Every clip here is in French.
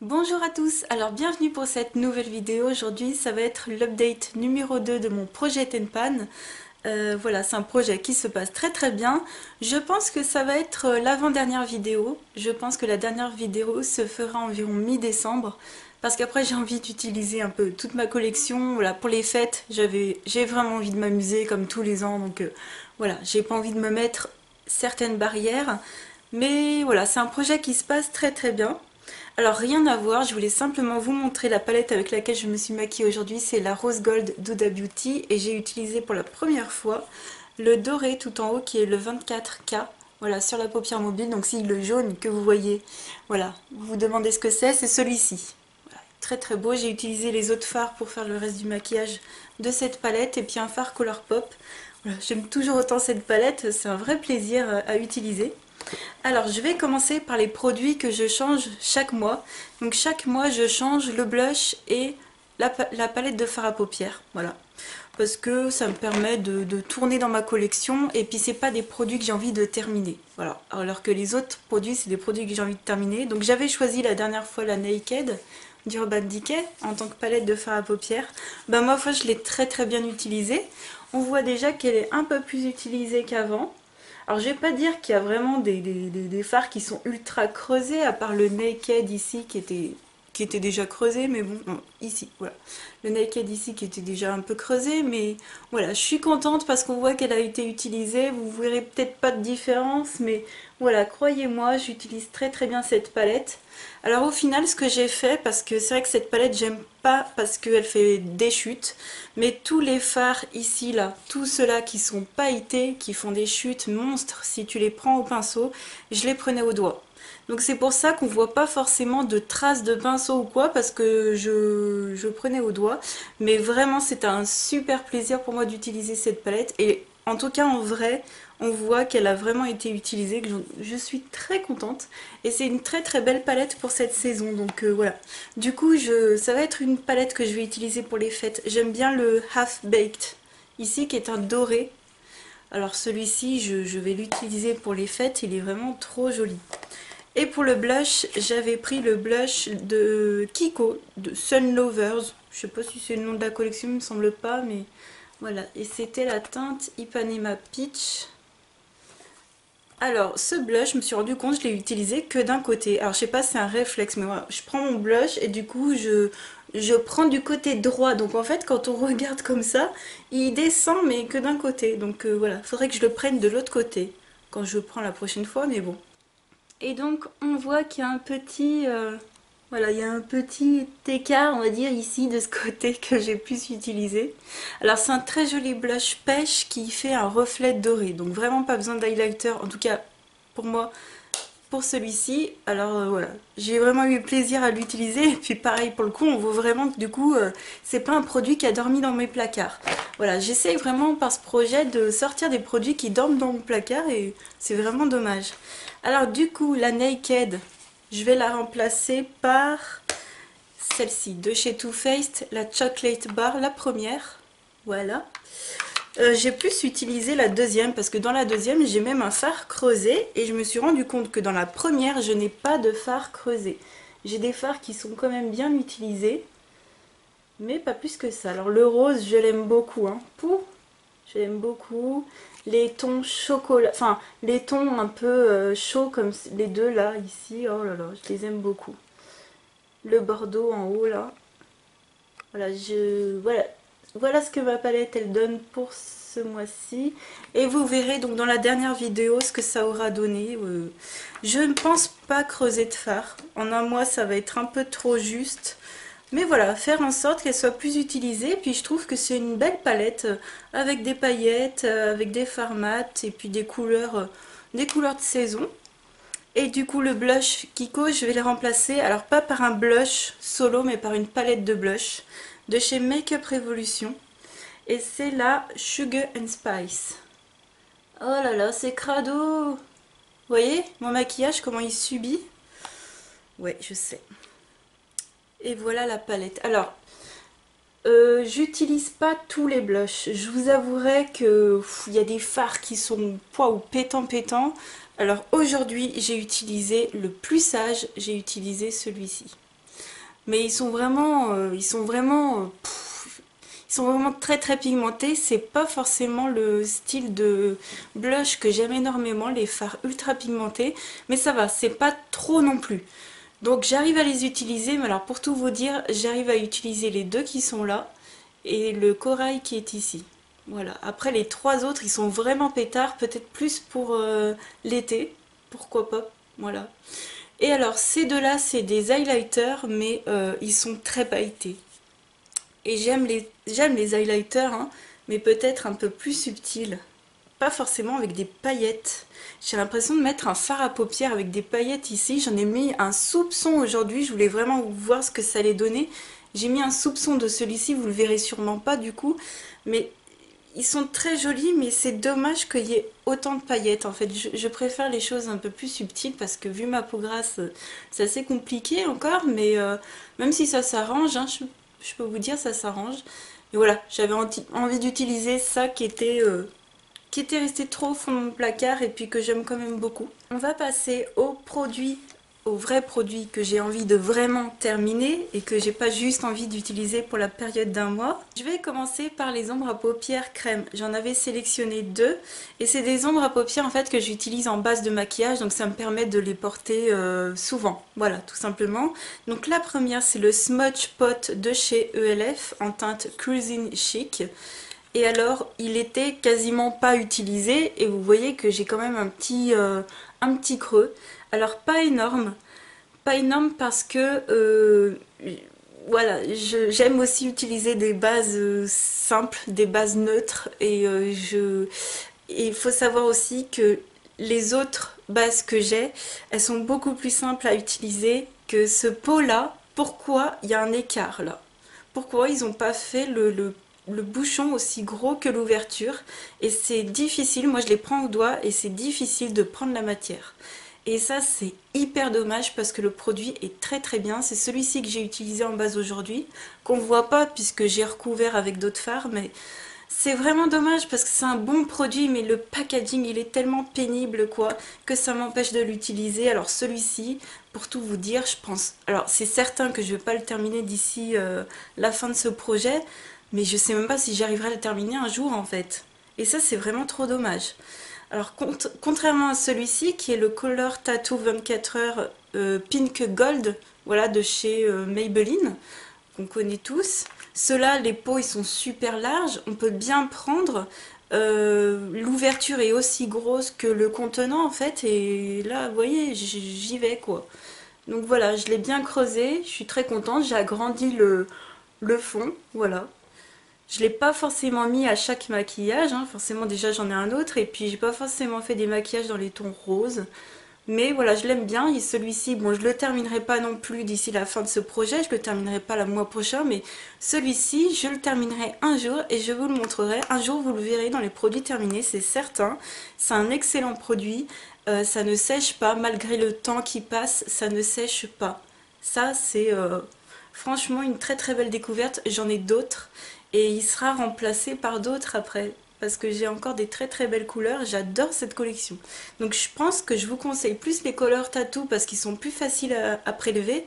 Bonjour à tous, alors bienvenue pour cette nouvelle vidéo. Aujourd'hui ça va être l'update numéro 2 de mon projet Tenpan. Voilà, c'est un projet qui se passe très bien. Je pense que ça va être l'avant-dernière vidéo. Je pense que la dernière vidéo se fera environ mi-décembre. Parce qu'après j'ai envie d'utiliser un peu toute ma collection. Voilà, pour les fêtes, j'ai vraiment envie de m'amuser comme tous les ans. Donc voilà, j'ai pas envie de me mettre certaines barrières. Mais voilà, c'est un projet qui se passe très bien. Alors rien à voir, je voulais simplement vous montrer la palette avec laquelle je me suis maquillée aujourd'hui, c'est la Rose Gold d'Huda Beauty et j'ai utilisé pour la première fois le doré tout en haut qui est le 24K, voilà, sur la paupière mobile. Donc si le jaune que vous voyez, voilà, vous vous demandez ce que c'est celui-ci. Voilà, très beau. J'ai utilisé les autres fards pour faire le reste du maquillage de cette palette et puis un fard Colourpop. Voilà, j'aime toujours autant cette palette, c'est un vrai plaisir à utiliser. Alors, je vais commencer par les produits que je change chaque mois. Donc, chaque mois, je change le blush et la palette de fard à paupières. Voilà. Parce que ça me permet de tourner dans ma collection. Et puis, c'est pas des produits que j'ai envie de terminer. Voilà. Alors que les autres produits, c'est des produits que j'ai envie de terminer. Donc, j'avais choisi la dernière fois la Naked d'Urban Decay en tant que palette de fard à paupières. Ben, ma foi, je l'ai très bien utilisée. On voit déjà qu'elle est un peu plus utilisée qu'avant. Alors je vais pas dire qu'il y a vraiment des fards qui sont ultra creusés, à part le Naked ici qui était déjà creusé, mais bon, non, ici, voilà. Le Naked ici qui était déjà un peu creusé, mais voilà, je suis contente parce qu'on voit qu'elle a été utilisée. Vous verrez peut-être pas de différence, mais voilà, croyez-moi, j'utilise très bien cette palette. Alors au final, ce que j'ai fait, parce que c'est vrai que cette palette, j'aime pas parce qu'elle fait des chutes, mais tous les fards ici, là, tous ceux-là qui sont pailletés, qui font des chutes monstres, si tu les prends au pinceau, je les prenais au doigt. Donc c'est pour ça qu'on voit pas forcément de traces de pinceau ou quoi, parce que je prenais au doigt. Mais vraiment, c'est un super plaisir pour moi d'utiliser cette palette. Et en tout cas, en vrai, on voit qu'elle a vraiment été utilisée, que je suis très contente. Et c'est une très belle palette pour cette saison, donc voilà. Du coup, ça va être une palette que je vais utiliser pour les fêtes. J'aime bien le Half Baked, ici, qui est un doré. Alors celui-ci, je vais l'utiliser pour les fêtes, il est vraiment trop joli. Et pour le blush, j'avais pris le blush de Kiko, de Sun Lovers. Je sais pas si c'est le nom de la collection, il me semble pas, mais voilà. Et c'était la teinte Ipanema Peach. Alors, ce blush, je me suis rendu compte, je l'ai utilisé que d'un côté. Alors, je sais pas si c'est un réflexe, mais voilà, je prends mon blush et du coup, je prends du côté droit. Donc, en fait, quand on regarde comme ça, il descend, mais que d'un côté. Donc, voilà, faudrait que je le prenne de l'autre côté quand je le prends la prochaine fois, mais bon. Et donc, on voit qu'il y a un petit... voilà, il y a un petit écart, on va dire, ici, de ce côté que j'ai pu utiliser. Alors, c'est un très joli blush pêche qui fait un reflet doré. Donc, vraiment pas besoin d'highlighter, en tout cas, pour moi, pour celui-ci. Alors, voilà, j'ai vraiment eu plaisir à l'utiliser. Et puis, pareil, pour le coup, on voit vraiment que, du coup, c'est pas un produit qui a dormi dans mes placards. Voilà, j'essaye vraiment, par ce projet, de sortir des produits qui dorment dans mon placard. Et c'est vraiment dommage. Alors, du coup, la Naked... je vais la remplacer par celle-ci de chez Too Faced, la Chocolate Bar, la première. Voilà. J'ai plus utilisé la deuxième parce que dans la deuxième, j'ai même un fard creusé et je me suis rendu compte que dans la première, je n'ai pas de fard creusé. J'ai des fards qui sont quand même bien utilisés, mais pas plus que ça. Alors le rose, je l'aime beaucoup, hein. Pouh, je l'aime beaucoup. Les tons chocolat, enfin les tons un peu chauds comme les deux là, ici, oh là là, je les aime beaucoup. Le bordeaux en haut là. Voilà, voilà ce que ma palette elle donne pour ce mois-ci. Et vous verrez donc dans la dernière vidéo ce que ça aura donné. Je ne pense pas creuser de fard. En un mois ça va être un peu trop juste. Mais voilà, faire en sorte qu'elle soit plus utilisée. Puis je trouve que c'est une belle palette avec des paillettes, avec des fards mat et puis des couleurs de saison. Et du coup le blush Kiko, je vais les remplacer, alors pas par un blush solo, mais par une palette de blush de chez Makeup Revolution. Et c'est la Sugar and Spice. Oh là là, c'est crado! Vous voyez mon maquillage, comment il subit? Ouais, je sais. Et voilà la palette. Alors, j'utilise pas tous les blushs. Je vous avouerai que il y a des fards qui sont ou pétants. Alors aujourd'hui, j'ai utilisé le plus sage, j'ai utilisé celui-ci. Mais ils sont vraiment très très pigmentés. C'est pas forcément le style de blush que j'aime énormément, les fards ultra pigmentés. Mais ça va, c'est pas trop non plus. Donc j'arrive à les utiliser, mais alors pour tout vous dire, j'arrive à utiliser les deux qui sont là et le corail qui est ici. Voilà. Après les trois autres, ils sont vraiment pétards, peut-être plus pour l'été, pourquoi pas. Voilà. Et alors ces deux-là, c'est des highlighters, mais ils sont très pailletés. Et j'aime les highlighters, hein, mais peut-être un peu plus subtils. Pas forcément avec des paillettes. J'ai l'impression de mettre un fard à paupières avec des paillettes ici. J'en ai mis un soupçon aujourd'hui. Je voulais vraiment voir ce que ça allait donner. J'ai mis un soupçon de celui-ci. Vous le verrez sûrement pas du coup. Mais ils sont très jolis. Mais c'est dommage qu'il y ait autant de paillettes. En fait, je préfère les choses un peu plus subtiles. Parce que vu ma peau grasse, c'est assez compliqué encore. Mais même si ça s'arrange, hein, je peux vous dire ça s'arrange. Mais voilà, j'avais envie d'utiliser ça qui était resté trop au fond de mon placard et puis que j'aime quand même beaucoup. On va passer aux vrais produits que j'ai envie de vraiment terminer et que j'ai pas juste envie d'utiliser pour la période d'un mois. Je vais commencer par les ombres à paupières crème. J'en avais sélectionné deux et c'est des ombres à paupières en fait que j'utilise en base de maquillage, donc ça me permet de les porter souvent. Voilà, tout simplement. Donc la première, c'est le Smudge Pot de chez ELF en teinte Cruising Chic. Et alors, il était quasiment pas utilisé et vous voyez que j'ai quand même un petit creux. Alors, pas énorme parce que, voilà, j'aime aussi utiliser des bases simples, des bases neutres et il faut savoir aussi que les autres bases que j'ai, elles sont beaucoup plus simples à utiliser que ce pot-là. Pourquoi il y a un écart là? Pourquoi ils n'ont pas fait le bouchon aussi gros que l'ouverture? Et c'est difficile, moi je les prends au doigt et c'est difficile de prendre la matière. Et ça c'est hyper dommage parce que le produit est très très bien. C'est celui-ci que j'ai utilisé en base aujourd'hui, qu'on voit pas puisque j'ai recouvert avec d'autres fards, mais c'est vraiment dommage parce que c'est un bon produit, mais le packaging il est tellement pénible quoi, que ça m'empêche de l'utiliser. Alors celui-ci, pour tout vous dire, je pense... Alors c'est certain que je vais pas le terminer d'ici la fin de ce projet, mais je sais même pas si j'arriverai à le terminer un jour en fait. Et ça c'est vraiment trop dommage. Alors contrairement à celui-ci qui est le Color Tattoo 24 heures Pink Gold, voilà, de chez Maybelline, qu'on connaît tous. Ceux-là, les pots, ils sont super larges, on peut bien prendre. L'ouverture est aussi grosse que le contenant en fait, et là, vous voyez, j'y vais quoi. Donc voilà, je l'ai bien creusé, je suis très contente, j'ai agrandi le fond, voilà. Je l'ai pas forcément mis à chaque maquillage, hein. Forcément déjà j'en ai un autre, et puis j'ai pas forcément fait des maquillages dans les tons roses. Mais voilà, je l'aime bien. Et celui-ci, bon, je le terminerai pas non plus d'ici la fin de ce projet. Je le terminerai pas le mois prochain. Mais celui-ci, je le terminerai un jour et je vous le montrerai. Un jour, vous le verrez dans les produits terminés, c'est certain. C'est un excellent produit. Ça ne sèche pas. Malgré le temps qui passe, ça ne sèche pas. Ça, c'est franchement une très très belle découverte. J'en ai d'autres. Et il sera remplacé par d'autres après parce que j'ai encore des très très belles couleurs, j'adore cette collection. Donc je pense que je vous conseille plus les Color Tattoo parce qu'ils sont plus faciles à prélever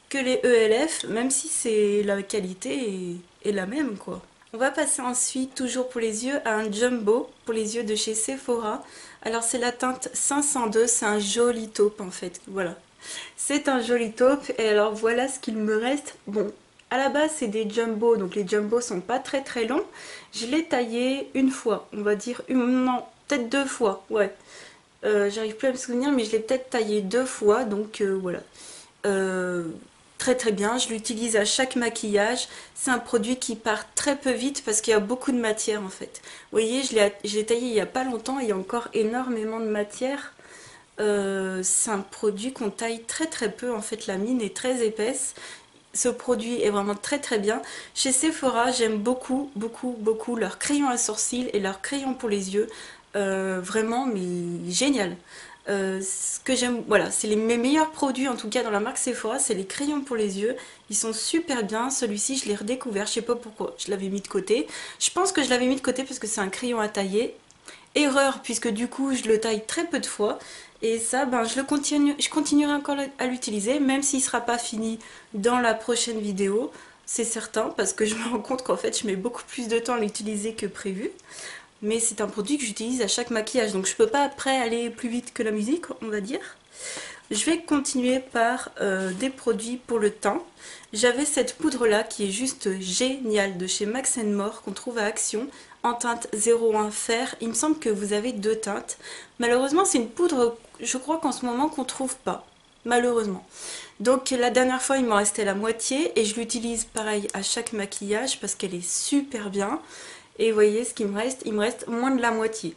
que les ELF, même si c'est la qualité est la même quoi. On va passer ensuite, toujours pour les yeux, à un Jumbo pour les yeux de chez Sephora. Alors c'est la teinte 502, c'est un joli taupe en fait, voilà. C'est un joli taupe et alors voilà ce qu'il me reste. Bon, à la base c'est des jumbo, donc les jumbo sont pas très très longs. Je l'ai taillé une fois, on va dire, non, peut-être deux fois, ouais. J'arrive plus à me souvenir, mais je l'ai peut-être taillé deux fois, donc voilà. Très très bien, je l'utilise à chaque maquillage. C'est un produit qui part très peu vite parce qu'il y a beaucoup de matière en fait. Vous voyez, je l'ai taillé il y a pas longtemps et il y a encore énormément de matière. C'est un produit qu'on taille très très peu en fait, la mine est très épaisse. Ce produit est vraiment très très bien. Chez Sephora, j'aime beaucoup beaucoup beaucoup leur crayon à sourcils et leur crayon pour les yeux. Vraiment, mais génial. Ce que j'aime, voilà, c'est mes meilleurs produits en tout cas dans la marque Sephora, c'est les crayons pour les yeux. Ils sont super bien. Celui-ci, je l'ai redécouvert, je sais pas pourquoi. Je l'avais mis de côté. Je pense que je l'avais mis de côté parce que c'est un crayon à tailler. Erreur, puisque du coup je le taille très peu de fois. Et ça, ben, je continuerai encore à l'utiliser, même s'il ne sera pas fini dans la prochaine vidéo. C'est certain, parce que je me rends compte qu'en fait je mets beaucoup plus de temps à l'utiliser que prévu. Mais c'est un produit que j'utilise à chaque maquillage, donc je peux pas après aller plus vite que la musique, on va dire. Je vais continuer par des produits pour le teint. J'avais cette poudre là qui est juste géniale de chez Max More qu'on trouve à Action en teinte 01 fer. Il me semble que vous avez deux teintes. Malheureusement c'est une poudre, je crois qu'en ce moment qu'on trouve pas. Malheureusement. Donc la dernière fois il m'en restait la moitié et je l'utilise pareil à chaque maquillage parce qu'elle est super bien. Et vous voyez ce qu'il me reste, il me reste moins de la moitié.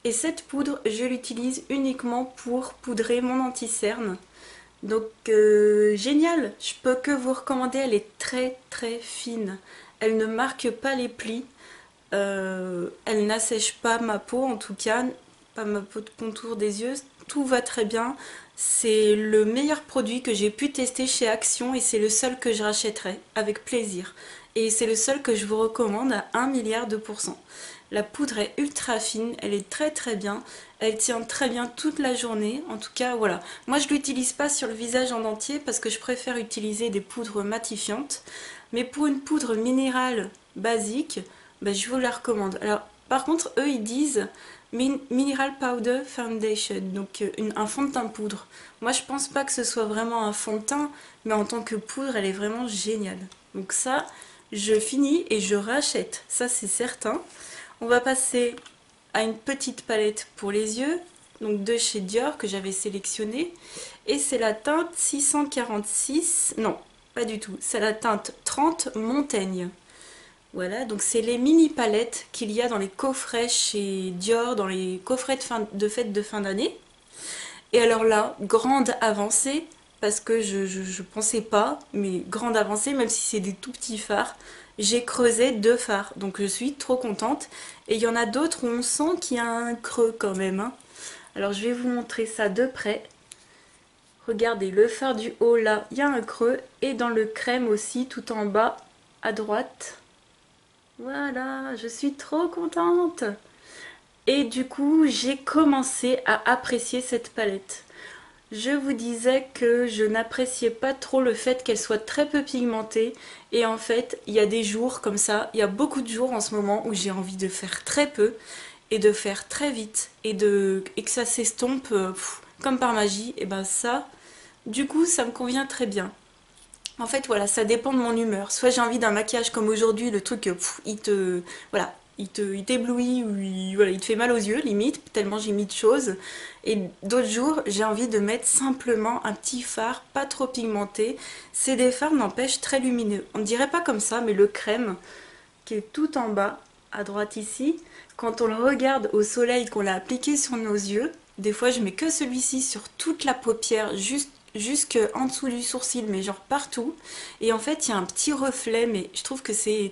Et cette poudre, je l'utilise uniquement pour poudrer mon anti-cerne. Donc génial, je peux que vous recommander, elle est très très fine. Elle ne marque pas les plis, elle n'assèche pas ma peau en tout cas, pas ma peau de contour des yeux, tout va très bien. C'est le meilleur produit que j'ai pu tester chez Action et c'est le seul que je rachèterai avec plaisir. Et c'est le seul que je vous recommande à 1 milliard de pourcents. La poudre est ultra fine, elle est très très bien, elle tient très bien toute la journée, en tout cas voilà. Moi je ne l'utilise pas sur le visage en entier parce que je préfère utiliser des poudres matifiantes, mais pour une poudre minérale basique, ben, je vous la recommande. Alors par contre eux ils disent Mineral Powder Foundation, donc un fond de teint poudre. Moi je pense pas que ce soit vraiment un fond de teint, mais en tant que poudre elle est vraiment géniale. Donc ça, je finis et je rachète, ça c'est certain. On va passer à une petite palette pour les yeux, donc de chez Dior que j'avais sélectionné. Et c'est la teinte 646, non, pas du tout, c'est la teinte 30 Montaigne. Voilà, donc c'est les mini palettes qu'il y a dans les coffrets chez Dior, dans les coffrets de fête de fin d'année. Et alors là, grande avancée, parce que je pensais pas, mais grande avancée, même si c'est des tout petits fards, j'ai creusé deux fards, donc je suis trop contente. Et il y en a d'autres où on sent qu'il y a un creux quand même, hein. Alors je vais vous montrer ça de près. Regardez, le fard du haut là, il y a un creux, et dans le crème aussi, tout en bas, à droite. Voilà, je suis trop contente. Et du coup, j'ai commencé à apprécier cette palette. Je vous disais que je n'appréciais pas trop le fait qu'elle soit très peu pigmentée. Et en fait, il y a des jours comme ça, il y a beaucoup de jours en ce moment où j'ai envie de faire très peu et de faire très vite et que ça s'estompe comme par magie. Et ben ça, du coup, ça me convient très bien. En fait, voilà, ça dépend de mon humeur. Soit j'ai envie d'un maquillage comme aujourd'hui, le truc, voilà, il t'éblouit ou voilà, il te fait mal aux yeux, limite, tellement j'ai mis de choses. Et d'autres jours, j'ai envie de mettre simplement un petit fard, pas trop pigmenté. C'est des fards, n'empêche, très lumineux. On ne dirait pas comme ça, mais le crème, qui est tout en bas, à droite ici, quand on le regarde au soleil, qu'on l'a appliqué sur nos yeux, des fois je mets que celui-ci sur toute la paupière, jusqu'en dessous du sourcil, mais genre partout. Et en fait, il y a un petit reflet, mais je trouve que c'est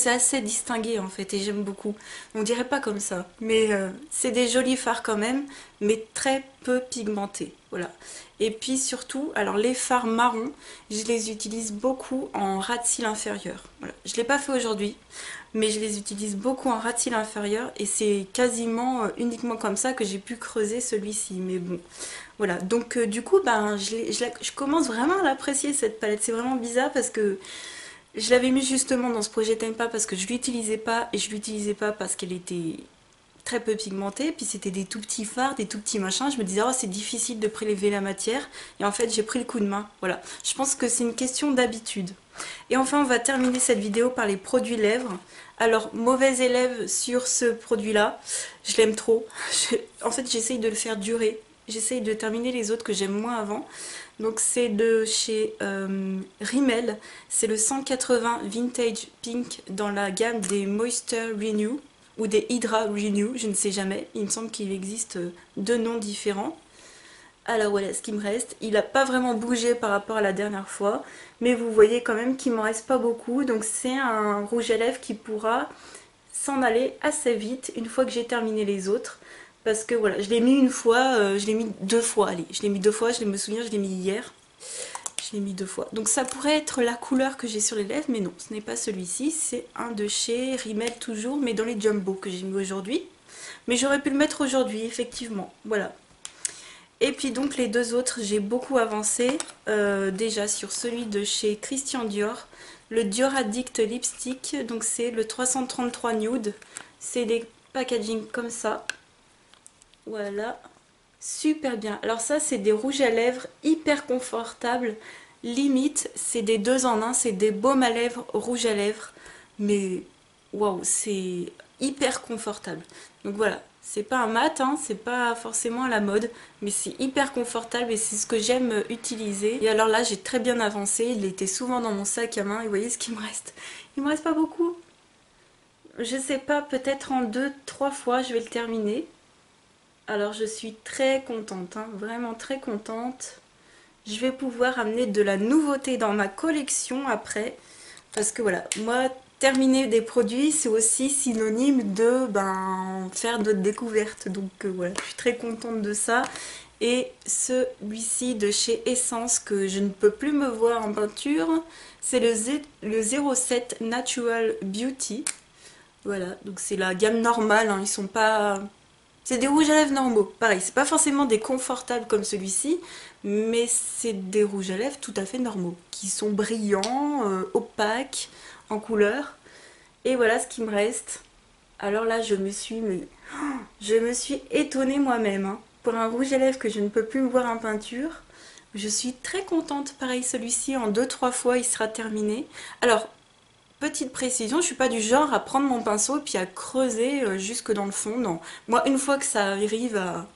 assez distingué en fait, et j'aime beaucoup. On dirait pas comme ça, mais c'est des jolis fards quand même, mais très peu pigmentés. Voilà. Et puis surtout, alors les fards marrons, je les utilise beaucoup en ras de cils inférieur. Voilà. Je ne l'ai pas fait aujourd'hui, mais je les utilise beaucoup en ras de cils inférieur et c'est quasiment uniquement comme ça que j'ai pu creuser celui-ci. Mais bon, voilà. Donc du coup, ben, je commence vraiment à l'apprécier cette palette. C'est vraiment bizarre parce que je l'avais mis justement dans ce projet T'aimes pas parce que je l'utilisais pas et je l'utilisais pas parce qu'elle était très peu pigmentée, puis c'était des tout petits fards, des tout petits machins, je me disais oh c'est difficile de prélever la matière, et en fait j'ai pris le coup de main, voilà. Je pense que c'est une question d'habitude. Et enfin on va terminer cette vidéo par les produits lèvres. Alors mauvais élève sur ce produit là, je l'aime trop, en fait j'essaye de le faire durer, j'essaye de terminer les autres que j'aime moins avant. Donc c'est de chez Rimmel, c'est le 180 Vintage Pink dans la gamme des Moisture Renew ou des Hydra Renew, je ne sais jamais, il me semble qu'il existe deux noms différents. Alors voilà ce qui me reste, il n'a pas vraiment bougé par rapport à la dernière fois, mais vous voyez quand même qu'il m'en reste pas beaucoup, donc c'est un rouge à lèvres qui pourra s'en aller assez vite une fois que j'ai terminé les autres. Parce que voilà, je l'ai mis une fois, je l'ai mis deux fois, allez, je l'ai mis deux fois, je me souviens, je l'ai mis hier. je l'ai mis 2 fois. Donc ça pourrait être la couleur que j'ai sur les lèvres, mais non, ce n'est pas celui-ci. C'est un de chez Rimmel toujours, mais dans les jumbo que j'ai mis aujourd'hui. Mais j'aurais pu le mettre aujourd'hui, effectivement. Voilà. Et puis donc les 2 autres, j'ai beaucoup avancé. Déjà sur celui de chez Christian Dior, le Dior Addict Lipstick. Donc c'est le 333 Nude. C'est des packaging comme ça. Voilà. Super bien. Alors ça, c'est des rouges à lèvres hyper confortables. Limite, c'est des 2 en 1. C'est des baumes à lèvres, rouges à lèvres. Mais waouh, c'est hyper confortable. Donc voilà. C'est pas un mat, hein, c'est pas forcément à la mode, mais c'est hyper confortable et c'est ce que j'aime utiliser. Et alors là, j'ai très bien avancé, il était souvent dans mon sac à main et vous voyez ce qu'il me reste. Il me reste pas beaucoup. Je sais pas, peut-être en 2-3 fois je vais le terminer. Alors je suis très contente, hein, vraiment très contente. Je vais pouvoir amener de la nouveauté dans ma collection après. Parce que voilà, moi, terminer des produits, c'est aussi synonyme de faire d'autres découvertes. Donc voilà, je suis très contente de ça. Et celui-ci de chez Essence que je ne peux plus me voir en peinture, c'est le 07 Natural Beauty. Voilà, donc c'est la gamme normale, hein, ils sont pas... C'est des rouges à lèvres normaux, pareil, c'est pas forcément des confortables comme celui-ci, mais c'est des rouges à lèvres tout à fait normaux, qui sont brillants, opaques, en couleur. Et voilà ce qui me reste. Alors là, je me suis étonnée moi-même, hein. Pour un rouge à lèvres que je ne peux plus me voir en peinture, je suis très contente. Pareil, celui-ci, en 2-3 fois, il sera terminé. Alors, petite précision, je suis pas du genre à prendre mon pinceau et puis à creuser jusque dans le fond. Non. Moi, une fois que ça arrive à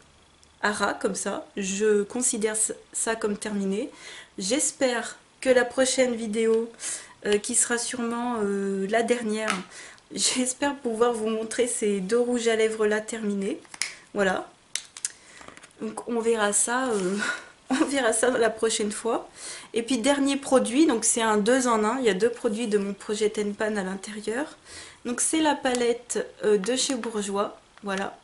ras comme ça, je considère ça comme terminé. J'espère que la prochaine vidéo, qui sera sûrement la dernière, j'espère pouvoir vous montrer ces 2 rouges à lèvres là terminés. Voilà. Donc on verra ça. On verra ça la prochaine fois. Et puis dernier produit, donc c'est un 2 en 1. Il y a 2 produits de mon projet Tenpan à l'intérieur. Donc c'est la palette de chez Bourjois. Voilà.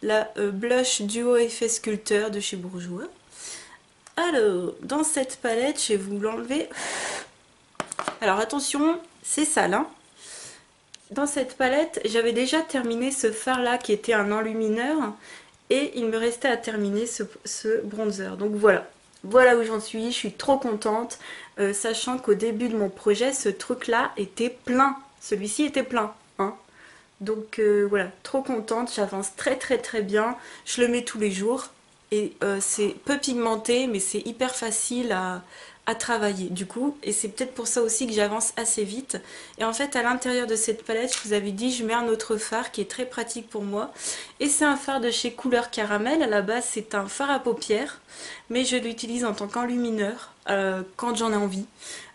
La blush duo effet sculpteur de chez Bourjois. Alors, dans cette palette, je vais vous l'enlever. Alors attention, c'est sale, hein. Dans cette palette, j'avais déjà terminé ce fard là qui était un enlumineur. Et il me restait à terminer ce bronzer. Donc voilà. Voilà où j'en suis. Je suis trop contente. Sachant qu'au début de mon projet, ce truc-là était plein. Celui-ci était plein. Hein. Donc voilà. Trop contente. J'avance très très très bien. Je le mets tous les jours. Et c'est peu pigmenté, mais c'est hyper facile à travailler du coup, et c'est peut-être pour ça aussi que j'avance assez vite. Et en fait, à l'intérieur de cette palette, je vous avais dit, je mets un autre fard qui est très pratique pour moi, et c'est un fard de chez Couleur Caramel. À la base, c'est un fard à paupières, mais je l'utilise en tant qu'enlumineur quand j'en ai envie.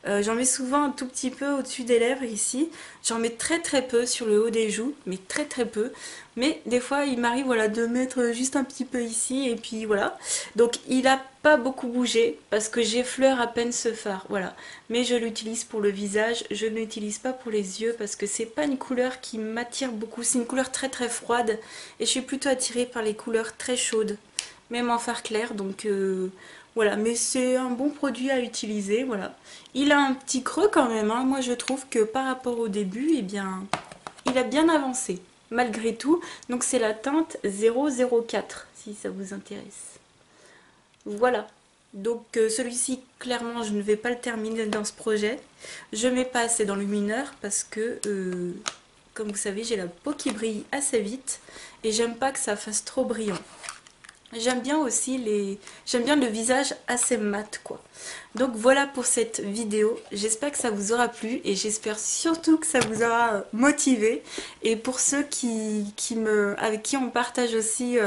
J'en mets souvent un tout petit peu au-dessus des lèvres ici, j'en mets très très peu sur le haut des joues, mais très très peu. Mais des fois il m'arrive voilà, de mettre juste un petit peu ici et puis voilà. Donc il n'a pas beaucoup bougé parce que j'effleure à peine ce fard, voilà. Mais je l'utilise pour le visage, je ne l'utilise pas pour les yeux parce que c'est pas une couleur qui m'attire beaucoup. C'est une couleur très très froide et je suis plutôt attirée par les couleurs très chaudes, même en fard clair, donc... Voilà, mais c'est un bon produit à utiliser, voilà. Il a un petit creux quand même, hein. Moi je trouve que par rapport au début, eh bien, il a bien avancé, malgré tout. Donc c'est la teinte 004, si ça vous intéresse. Voilà, donc celui-ci, clairement, je ne vais pas le terminer dans ce projet. Je mets pas assez d'enlumineur parce que, comme vous savez, j'ai la peau qui brille assez vite et j'aime pas que ça fasse trop brillant. J'aime bien aussi j'aime bien le visage assez mat quoi. Donc voilà pour cette vidéo. J'espère que ça vous aura plu et j'espère surtout que ça vous aura motivé. Et pour ceux avec qui on partage aussi,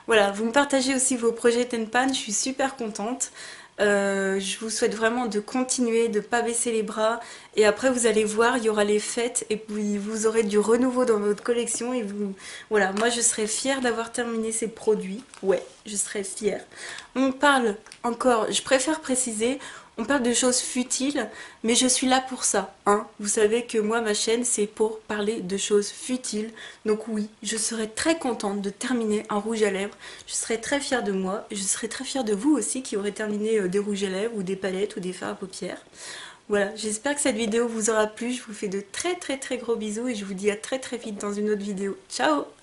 voilà, vous me partagez aussi vos projets Tenpan, je suis super contente. Je vous souhaite vraiment de continuer, de ne pas baisser les bras. Et après vous allez voir, il y aura les fêtes et puis vous aurez du renouveau dans votre collection. Et voilà, moi je serai fière d'avoir terminé ces produits. Ouais, je serais fière. On parle encore, je préfère préciser, on parle de choses futiles, mais je suis là pour ça, hein. Vous savez que moi, ma chaîne, c'est pour parler de choses futiles. Donc oui, je serais très contente de terminer un rouge à lèvres. Je serais très fière de moi. Je serais très fière de vous aussi qui aurez terminé des rouges à lèvres ou des palettes ou des fards à paupières. Voilà, j'espère que cette vidéo vous aura plu. Je vous fais de très très très gros bisous et je vous dis à très très vite dans une autre vidéo. Ciao!